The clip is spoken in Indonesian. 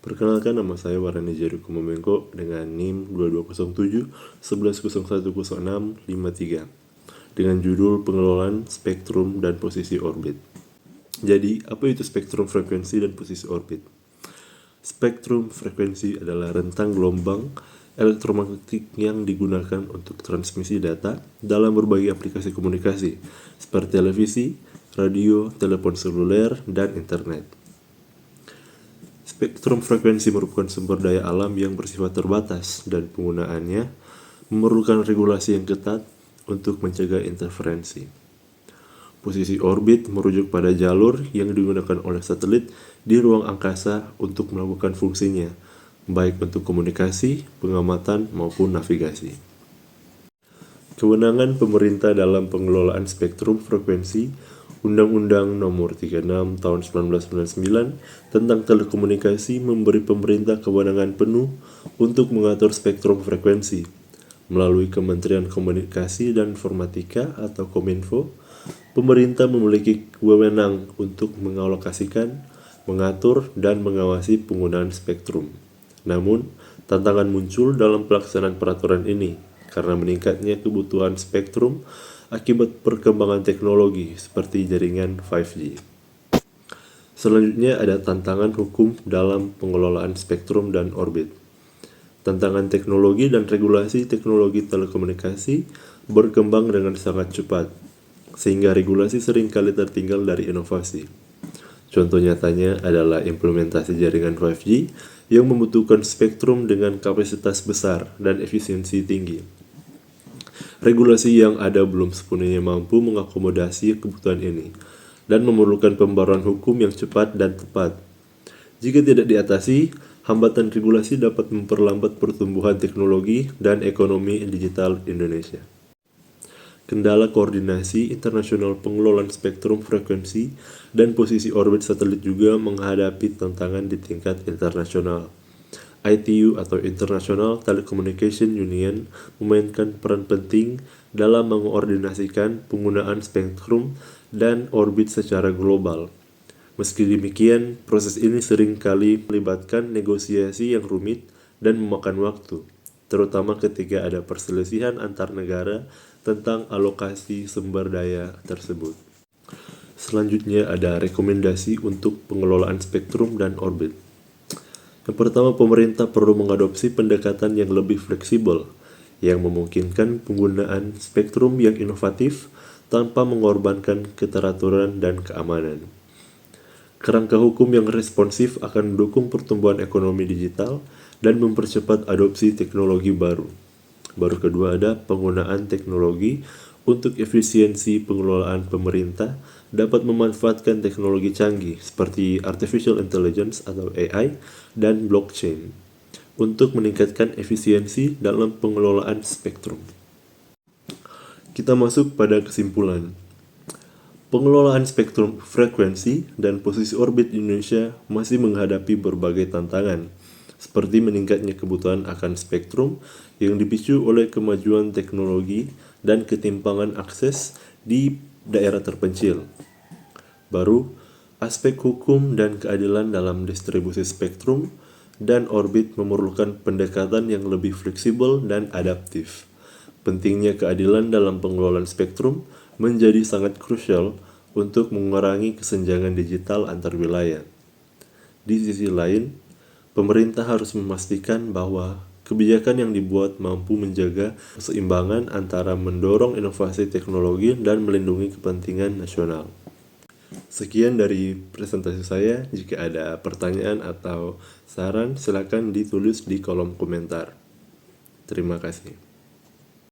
Perkenalkan, nama saya Warani Jericho Momengko dengan NIM 2207 11010653 dengan judul Pengelolaan Spektrum dan Posisi Orbit. Jadi, apa itu spektrum frekuensi dan posisi orbit? Spektrum frekuensi adalah rentang gelombang elektromagnetik yang digunakan untuk transmisi data dalam berbagai aplikasi komunikasi seperti televisi, radio, telepon seluler, dan internet. Spektrum frekuensi merupakan sumber daya alam yang bersifat terbatas dan penggunaannya memerlukan regulasi yang ketat untuk mencegah interferensi. Posisi orbit merujuk pada jalur yang digunakan oleh satelit di ruang angkasa untuk melakukan fungsinya, baik untuk komunikasi, pengamatan, maupun navigasi. Kewenangan pemerintah dalam pengelolaan spektrum frekuensi Undang-Undang Nomor 36 Tahun 1999 tentang telekomunikasi memberi pemerintah kewenangan penuh untuk mengatur spektrum frekuensi melalui Kementerian Komunikasi dan Informatika atau Kominfo. Pemerintah memiliki wewenang untuk mengalokasikan, mengatur, dan mengawasi penggunaan spektrum. Namun, tantangan muncul dalam pelaksanaan peraturan ini karena meningkatnya kebutuhan spektrum akibat perkembangan teknologi seperti jaringan 5G. Selanjutnya ada tantangan hukum dalam pengelolaan spektrum dan orbit. Tantangan teknologi dan regulasi teknologi telekomunikasi berkembang dengan sangat cepat, sehingga regulasi seringkali tertinggal dari inovasi. Contoh nyatanya adalah implementasi jaringan 5G yang membutuhkan spektrum dengan kapasitas besar dan efisiensi tinggi. Regulasi yang ada belum sepenuhnya mampu mengakomodasi kebutuhan ini dan memerlukan pembaruan hukum yang cepat dan tepat. Jika tidak diatasi, hambatan regulasi dapat memperlambat pertumbuhan teknologi dan ekonomi digital Indonesia. Kendala koordinasi internasional pengelolaan spektrum frekuensi dan posisi orbit satelit juga menghadapi tantangan di tingkat internasional. ITU atau International Telecommunication Union memainkan peran penting dalam mengkoordinasikan penggunaan spektrum dan orbit secara global. Meski demikian, proses ini sering kali melibatkan negosiasi yang rumit dan memakan waktu, terutama ketika ada perselisihan antar negara tentang alokasi sumber daya tersebut. Selanjutnya ada rekomendasi untuk pengelolaan spektrum dan orbit. Yang pertama, pemerintah perlu mengadopsi pendekatan yang lebih fleksibel, yang memungkinkan penggunaan spektrum yang inovatif tanpa mengorbankan keteraturan dan keamanan. Kerangka hukum yang responsif akan mendukung pertumbuhan ekonomi digital dan mempercepat adopsi teknologi baru. Baru kedua ada penggunaan teknologi untuk efisiensi pengelolaan. Pemerintah dapat memanfaatkan teknologi canggih seperti artificial intelligence atau AI dan blockchain untuk meningkatkan efisiensi dalam pengelolaan spektrum. Kita masuk pada kesimpulan. Pengelolaan spektrum frekuensi dan posisi orbit Indonesia masih menghadapi berbagai tantangan, seperti meningkatnya kebutuhan akan spektrum yang dipicu oleh kemajuan teknologi dan ketimpangan akses di daerah terpencil. Baru, aspek hukum dan keadilan dalam distribusi spektrum dan orbit memerlukan pendekatan yang lebih fleksibel dan adaptif. Pentingnya keadilan dalam pengelolaan spektrum menjadi sangat krusial untuk mengurangi kesenjangan digital antar wilayah. Di sisi lain, pemerintah harus memastikan bahwa kebijakan yang dibuat mampu menjaga keseimbangan antara mendorong inovasi teknologi dan melindungi kepentingan nasional. Sekian dari presentasi saya. Jika ada pertanyaan atau saran, silakan ditulis di kolom komentar. Terima kasih.